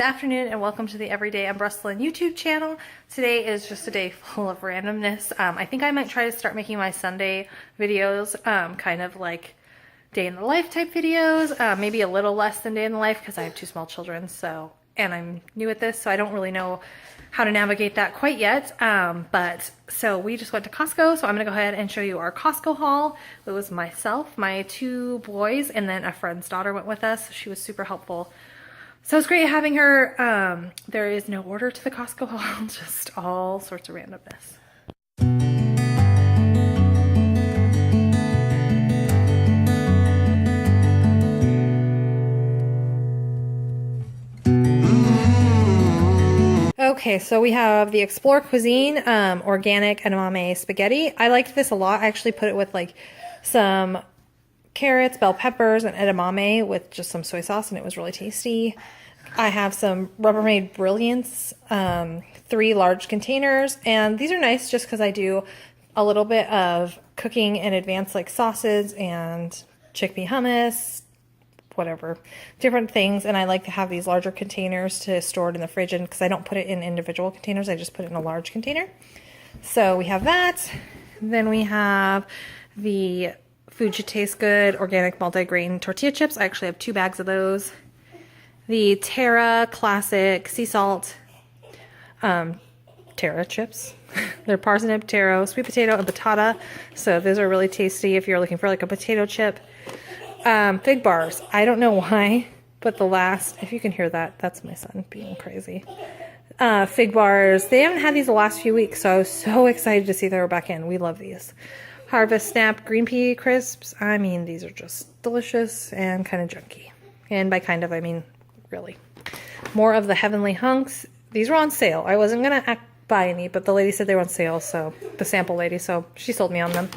afternoon and welcome to the Everyday I'm Rustling YouTube channel. Today is just a day full of randomness. I think I might try to start making my Sunday videos kind of like day in the life type videos, maybe a little less than day in the life because I have two small children, and I'm new at this, so I don't really know how to navigate that quite yet. So we just went to Costco, so I'm gonna go ahead and show you our Costco haul. It was myself, my two boys, and then a friend's daughter went with us. She was super helpful. So it's great having her. There is no order to the Costco haul, just all sorts of randomness. Okay, so we have the Explore Cuisine organic edamame spaghetti. I liked this a lot. I actually put it with like some carrots, bell peppers, and edamame with just some soy sauce, and it was really tasty. I have some Rubbermaid Brilliance, 3 large containers, and these are nice just because I do a little bit of cooking in advance, like sauces and chickpea hummus, whatever, different things, and I like to have these larger containers to store it in the fridge, and because I don't put it in individual containers, I just put it in a large container. So we have that. Then we have the Food Should Taste Good organic multi-grain tortilla chips. I actually have 2 bags of those. The Terra Classic Sea Salt Terra chips. They're parsnip, taro, sweet potato, and batata. So those are really tasty if you're looking for like a potato chip. Fig bars. I don't know why, but if you can hear that, that's my son being crazy. Fig bars. They haven't had these the last few weeks, so I was so excited to see they were back in. We love these. Harvest Snap Green Pea Crisps. I mean, these are just delicious and kind of junky. And by kind of, I mean really. More of the Heavenly Hunks. These were on sale. I wasn't going to buy any, but the lady said they were on sale, so the sample lady, so she sold me on them.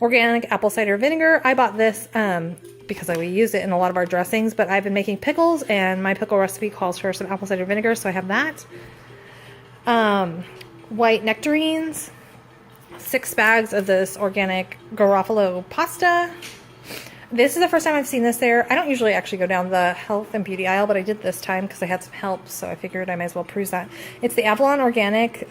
Organic apple cider vinegar. I bought this because we use it in a lot of our dressings, but I've been making pickles, and my pickle recipe calls for some apple cider vinegar, so I have that. White nectarines. 6 bags of this organic Garofalo pasta. This is the first time I've seen this there. I don't usually actually go down the health and beauty aisle, but I did this time because I had some help, so I figured I might as well peruse that. It's the Avalon Organic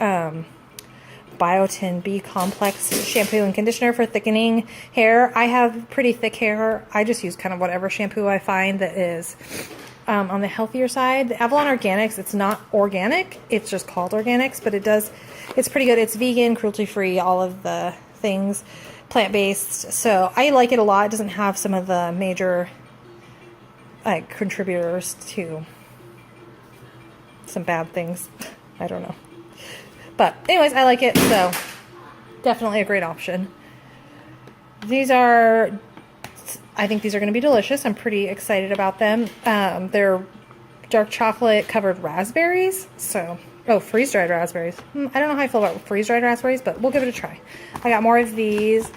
Biotin B Complex shampoo and conditioner for thickening hair. I have pretty thick hair. I just use kind of whatever shampoo I find that is on the healthier side. The Avalon Organics, it's not organic. It's just called organics, but it's pretty good. It's vegan, cruelty-free, all of the things, plant-based. So I like it a lot. It doesn't have some of the major contributors to some bad things. I don't know. But anyways, I like it, so definitely a great option. I think these are going to be delicious. I'm pretty excited about them. They're dark chocolate covered raspberries. Freeze-dried raspberries. I don't know how I feel about freeze-dried raspberries, but we'll give it a try. I got more of these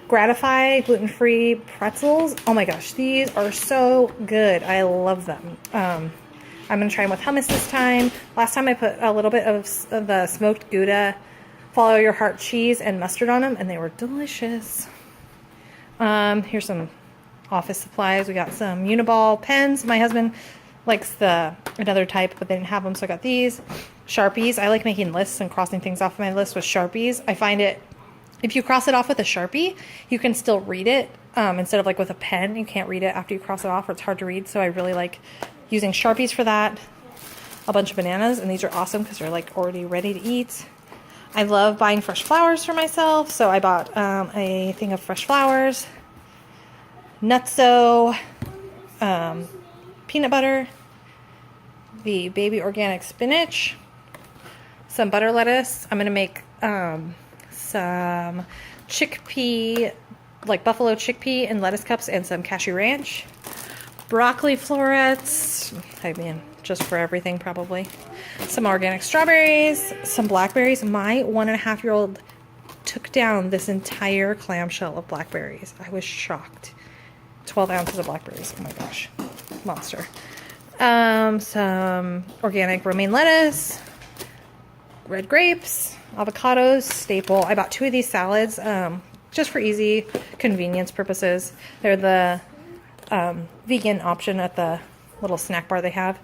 Gratify gluten-free pretzels. Oh my gosh, these are so good. I love them. I'm going to try them with hummus this time. Last time I put a little bit of the smoked Gouda, Follow Your Heart cheese and mustard on them, and they were delicious. Here's some office supplies. We got some Uniball pens. My husband likes another type, but they didn't have them, so I got these. Sharpies. I like making lists and crossing things off my list with Sharpies. I find if you cross it off with a Sharpie, you can still read it. Instead of like with a pen, you can't read it after you cross it off, or it's hard to read, so I really like using Sharpies for that. A bunch of bananas, and these are awesome because they're like already ready to eat. I love buying fresh flowers for myself, so I bought a thing of fresh flowers. Nutso, peanut butter, the baby organic spinach, some butter lettuce. I'm going to make some chickpea, like buffalo chickpea and lettuce cups, and some cashew ranch. Broccoli florets, I mean, just for everything probably. Some organic strawberries, some blackberries. My 1.5-year-old took down this entire clamshell of blackberries. I was shocked. 12 ounces of blackberries. Oh my gosh. Monster. Some organic romaine lettuce, red grapes, avocados, staple. I bought 2 of these salads just for easy convenience purposes. They're the vegan option at the little snack bar they have.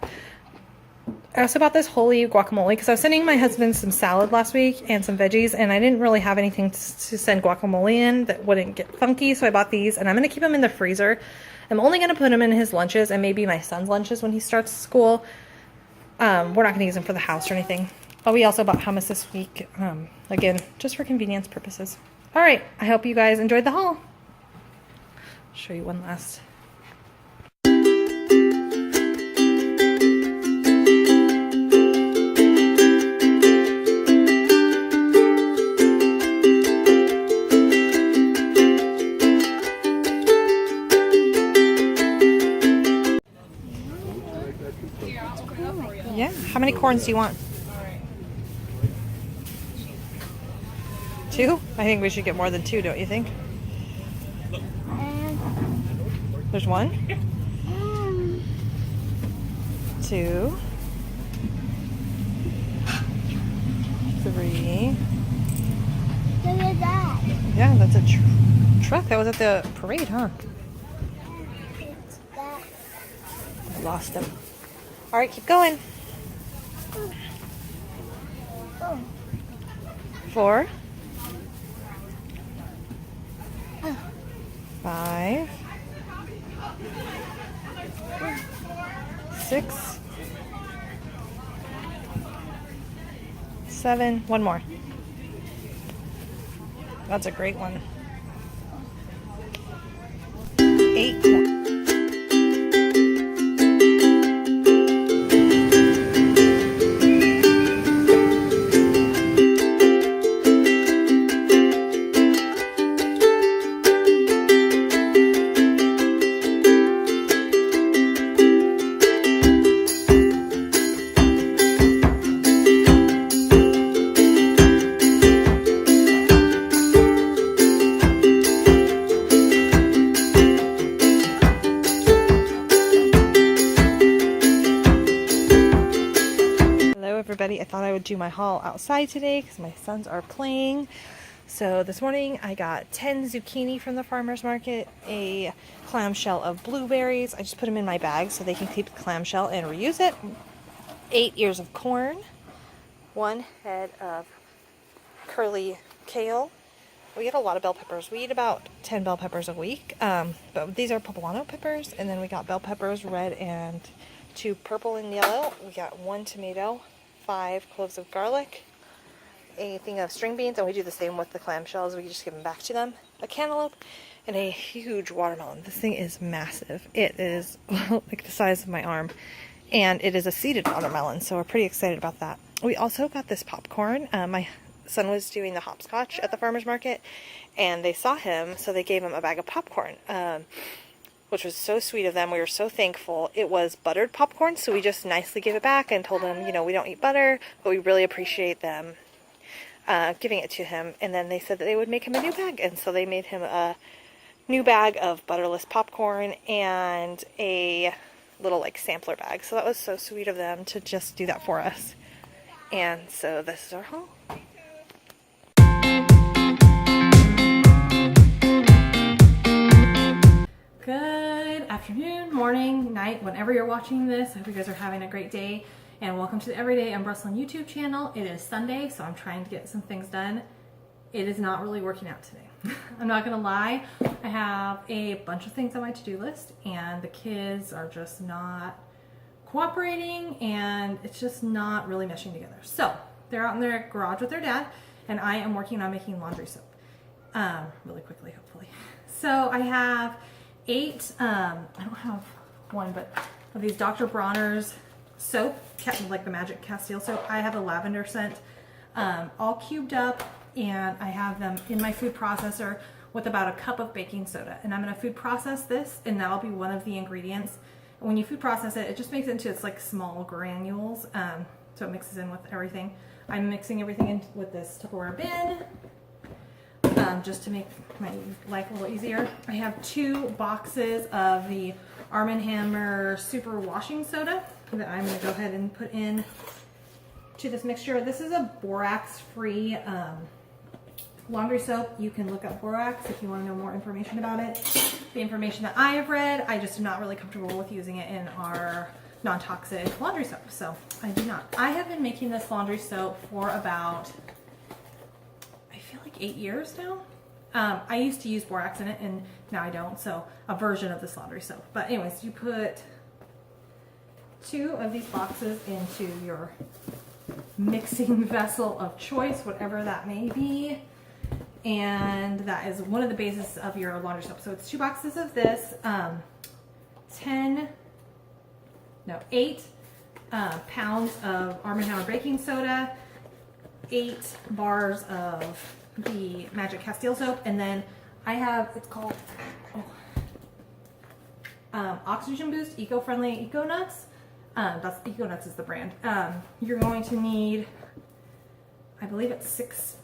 I also bought this holy guacamole because I was sending my husband some salad last week and some veggies, and I didn't really have anything to send guacamole in that wouldn't get funky, so I bought these, and I'm going to keep them in the freezer. I'm only going to put them in his lunches and maybe my son's lunches when he starts school. We're not going to use them for the house or anything. But we also bought hummus this week, again, just for convenience purposes. All right, I hope you guys enjoyed the haul. I'll show you one last. Yeah, how many corns do you want? 2? I think we should get more than 2, don't you think? There's 1, 2, 3. Look at that. Yeah, that's a truck that was at the parade, huh? It's that. I lost him. All right, keep going. 4, 5, 6, 7. One more. That's a great one. 8. Everybody, I thought I would do my haul outside today because my sons are playing. So this morning I got 10 zucchini from the farmer's market, a clamshell of blueberries. I just put them in my bag so they can keep the clamshell and reuse it. 8 ears of corn, 1 head of curly kale. We get a lot of bell peppers. We eat about 10 bell peppers a week, but these are poblano peppers, and then we got bell peppers, red and 2 purple and yellow. We got 1 tomato, 5 cloves of garlic, a thing of string beans, and we do the same with the clamshells. We just give them back to them, a cantaloupe, and a huge watermelon. This thing is massive. It is like the size of my arm, and it is a seeded watermelon, so we're pretty excited about that. We also got this popcorn. My son was doing the hopscotch at the farmer's market, and they saw him, so they gave him a bag of popcorn, which was so sweet of them. We were so thankful. It was buttered popcorn, so we just nicely gave it back and told him, you know, we don't eat butter, but we really appreciate them giving it to him. And then they said that they would make him a new bag, and so they made him a new bag of butterless popcorn and a little like sampler bag. So that was so sweet of them to just do that for us. And so this is our haul. Good afternoon, morning, night, whenever you're watching this. I hope you guys are having a great day, and welcome to the Everyday I'm Rustling YouTube channel. It is Sunday, so I'm trying to get some things done. It is not really working out today. I'm not gonna lie. I have a bunch of things on my to-do list, and the kids are just not cooperating, and it's just not really meshing together. So they're out in their garage with their dad, and I am working on making laundry soap really quickly, hopefully. So I have 8, I don't have one, but of these Dr. Bronner's soap, like the Magic Castile soap. I have a lavender scent, all cubed up, and I have them in my food processor with about a cup of baking soda. And I'm gonna food process this, and that'll be one of the ingredients. And when you food process it, it just makes it into its like small granules, so it mixes in with everything. I'm mixing everything in with this Tupperware bin, just to make my life a little easier. I have 2 boxes of the Arm & Hammer Super Washing Soda that I'm going to go ahead and put in to this mixture. This is a borax-free laundry soap. You can look up borax if you want to know more information about it. The information that I have read, I just am not really comfortable with using it in our non-toxic laundry soap. So I do not. I have been making this laundry soap for about, I feel like 8 years now. I used to use borax in it and now I don't, so a version of this laundry soap. But anyways, you put 2 of these boxes into your mixing vessel of choice, whatever that may be. And that is one of the bases of your laundry soap. So it's 2 boxes of this, 8 pounds of Arm & Hammer baking soda, 8 bars of the Magic Castile soap, and then I have, it's called Oxygen Boost Eco-Friendly Eco Nuts. That's Eco Nuts is the brand. You're going to need, I believe it's 6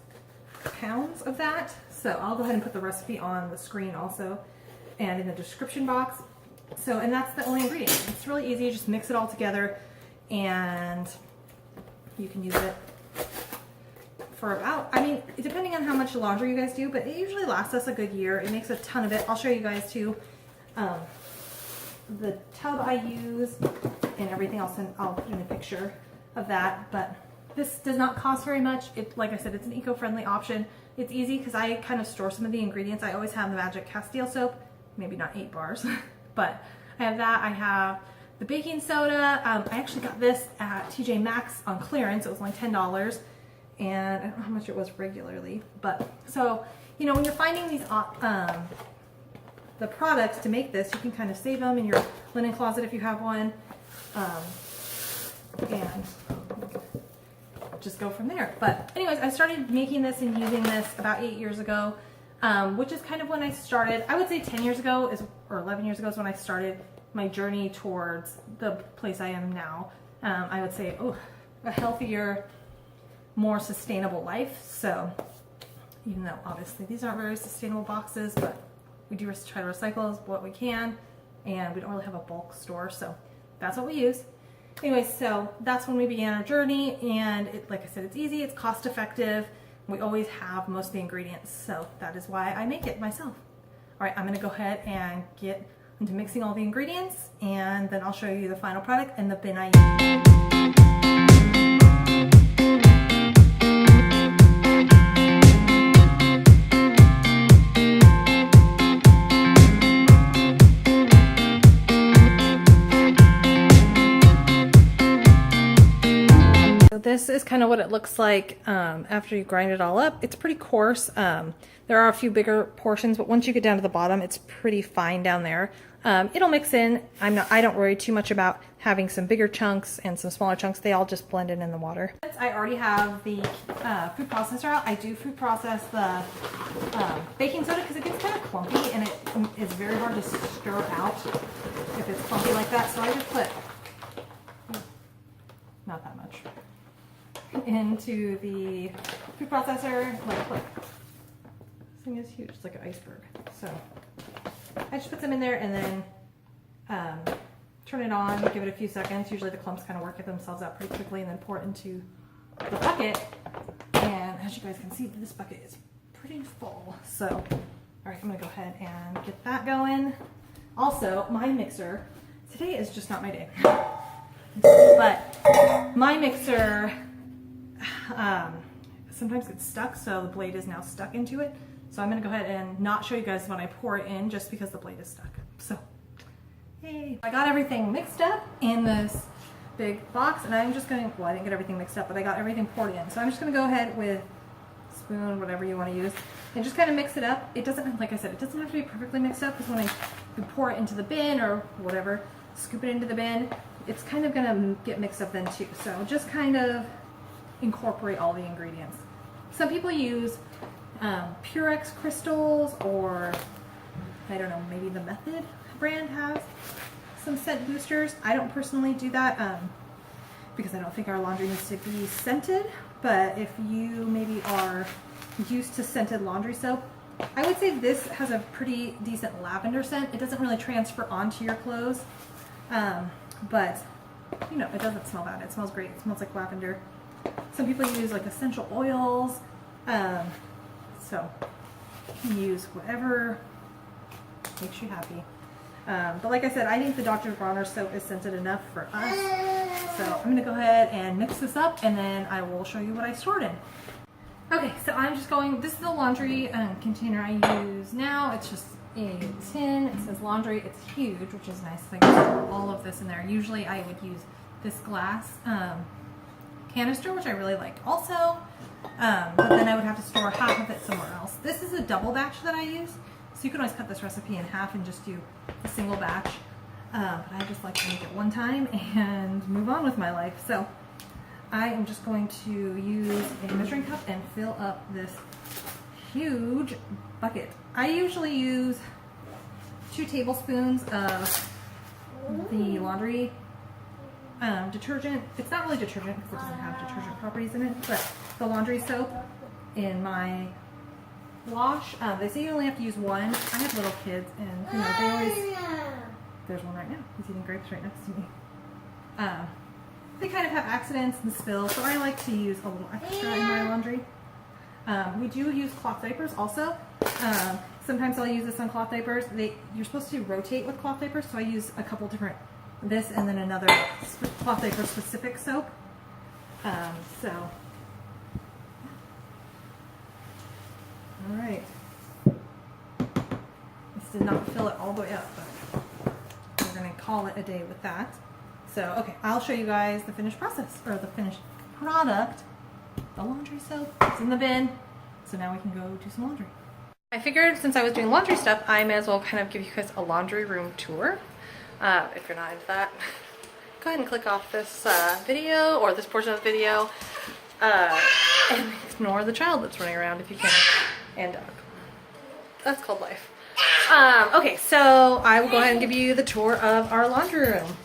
pounds of that. So I'll go ahead and put the recipe on the screen also and in the description box. So, and that's the only ingredient. It's really easy. Just mix it all together and you can use it for about, I mean, depending on how much laundry you guys do, but it usually lasts us a good year. It makes a ton of it. I'll show you guys too. The tub I use and everything else, and I'll put in a picture of that. But this does not cost very much. It, like I said, it's an eco-friendly option. It's easy because I kind of store some of the ingredients. I always have the Magic Castile soap, maybe not 8 bars, but I have that. I have the baking soda. I actually got this at TJ Maxx on clearance. It was only $10, and I don't know how much it was regularly. But so, you know, when you're finding these the products to make this, you can kind of save them in your linen closet if you have one, and just go from there. But anyways, I started making this and using this about 8 years ago, which is kind of when I started. I would say 10 years ago is, or 11 years ago is when I started my journey towards the place I am now. I would say, a healthier, more sustainable life. So even though obviously these aren't very sustainable boxes, but we do try to recycle what we can, and we don't really have a bulk store, so that's what we use. Anyways, so that's when we began our journey, and like I said, it's easy, it's cost effective. We always have most of the ingredients, so that is why I make it myself. All right, I'm gonna go ahead and get into mixing all the ingredients, and then I'll show you the final product and the bin I use. This is kind of what it looks like after you grind it all up. It's pretty coarse. There are a few bigger portions, but once you get down to the bottom, it's pretty fine down there. It'll mix in. I don't worry too much about having some bigger chunks and some smaller chunks. They all just blend in the water. Since I already have the food processor out, I do food process the baking soda because it gets kind of clumpy and it is very hard to stir out if it's clumpy like that. So I just put not that much into the food processor. Look, this thing is huge. It's like an iceberg. So I just put them in there and then turn it on, give it a few seconds. Usually the clumps kind of work themselves out pretty quickly, and then pour it into the bucket. And as you guys can see, this bucket is pretty full. So, all right, I'm gonna go ahead and get that going. Also, my mixer, today is just not my day, but my mixer sometimes gets stuck, so the blade is now stuck into it. So I'm going to go ahead and not show you guys when I pour it in just because the blade is stuck. So, yay! I got everything mixed up in this big box, and I'm just going to, well, I didn't get everything mixed up, but I got everything poured in. So I'm just going to go ahead with a spoon, whatever you want to use, and just kind of mix it up. It doesn't, like I said, it doesn't have to be perfectly mixed up, because when you pour it into the bin or whatever, scoop it into the bin, it's kind of going to get mixed up then too. So just kind of incorporate all the ingredients. Some people use Purex crystals, or I don't know, maybe the Method brand has some scent boosters. I don't personally do that because I don't think our laundry needs to be scented, but if you maybe are used to scented laundry soap, I would say this has a pretty decent lavender scent. It doesn't really transfer onto your clothes, but you know, it doesn't smell bad. It smells great. It smells like lavender. Some people use like essential oils, so you can use whatever makes you happy. But like I said, I think the Dr. Bronner soap is scented enough for us. So I'm going to go ahead and mix this up, and then I will show you what I stored in. Okay, so I'm just going, this is the laundry container I use now. It's just a tin. It says laundry. It's huge, which is nice. I can store all of this in there. Usually I would use this glass canister, which I really like also. But then I would have to store half of it somewhere else. This is a double batch that I use. So you can always cut this recipe in half and just do a single batch. But I just like to make it one time and move on with my life. So I am just going to use a measuring cup and fill up this huge bucket. I usually use 2 tablespoons of the laundry detergent. It's not really detergent because it doesn't have detergent properties in it, but the laundry soap in my wash. They say you only have to use 1. I have little kids, and you know they always. There's one right now. He's eating grapes right next to me. They kind of have accidents and spills, so I like to use a little extra in my laundry. We do use cloth diapers also. Sometimes I'll use this on cloth diapers. You're supposed to rotate with cloth diapers, so I use a couple different, this and then another cloth diaper specific soap. So. All right. This did not fill it all the way up, but we're going to call it a day with that. So, okay, I'll show you guys the finished process, or the finished product. The laundry soap. It's in the bin. So now we can go do some laundry. I figured since I was doing laundry stuff, I may as well kind of give you guys a laundry room tour. If you're not into that, go ahead and click off this video, or this portion of the video, and ignore the child that's running around if you can. And dog. That's called life. Okay, so I will go ahead and give you the tour of our laundry room.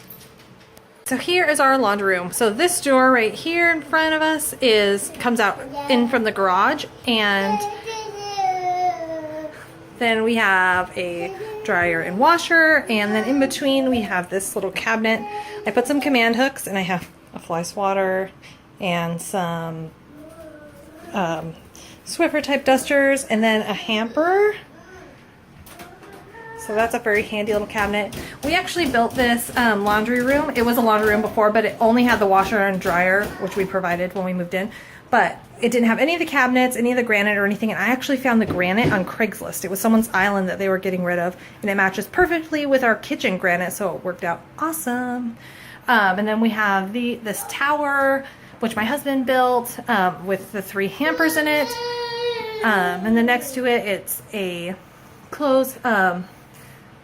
So here is our laundry room. So this door right here in front of us comes out in from the garage, and then we have a dryer and washer, and then in between we have this little cabinet. I put some command hooks, and I have a fly swatter and some Swiffer type dusters, and then a hamper. So that's a very handy little cabinet. We actually built this laundry room. It was a laundry room before, but it only had the washer and dryer, which we provided when we moved in. But it didn't have any of the cabinets, any of the granite or anything. And I actually found the granite on Craigslist. It was someone's island that they were getting rid of. And it matches perfectly with our kitchen granite, so it worked out awesome. And then we have this tower, which my husband built with the 3 hampers in it. And then next to it, it's a clothes,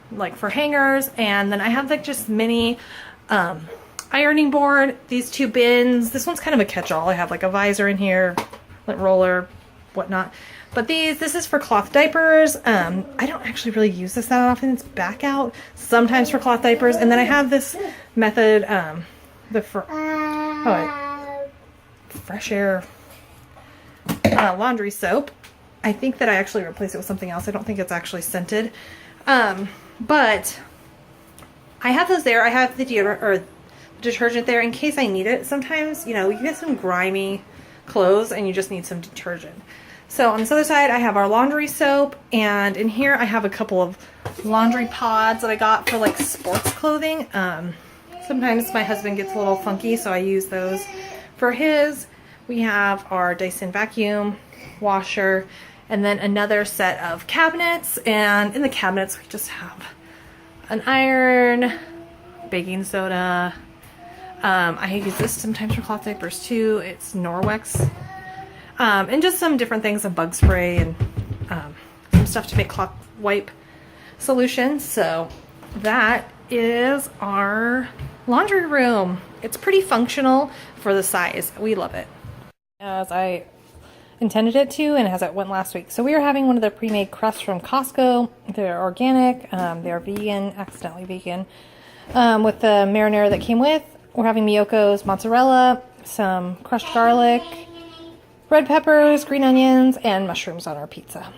like for hangers. And then I have like just mini ironing board, these 2 bins. This one's kind of a catch-all. I have like a visor in here, like roller, whatnot. But this is for cloth diapers. I don't actually really use this that often. It's back out sometimes for cloth diapers. And then I have this Method, Fresh Air laundry soap. I think that I actually replaced it with something else. I don't think it's actually scented. But I have those there. I have the deodorant or detergent there in case I need it. Sometimes, you know, you get some grimy clothes and you just need some detergent. So on this other side, I have our laundry soap, and in here I have a couple of laundry pods that I got for like sports clothing. Sometimes my husband gets a little funky, so I use those for his. We have our Dyson vacuum washer, and then another set of cabinets, and in the cabinets we just have an iron, baking soda. I use this sometimes for cloth diapers too. It's Norwex. And just some different things, a bug spray and some stuff to make cloth wipe solutions. So that is our laundry room. It's pretty functional for the size. We love it. As I intended it to, and as it went last week. So we are having one of the pre-made crusts from Costco. They're organic. They're vegan, accidentally vegan, with the marinara that came with. We're having Miyoko's mozzarella, some crushed garlic, red peppers, green onions, and mushrooms on our pizza.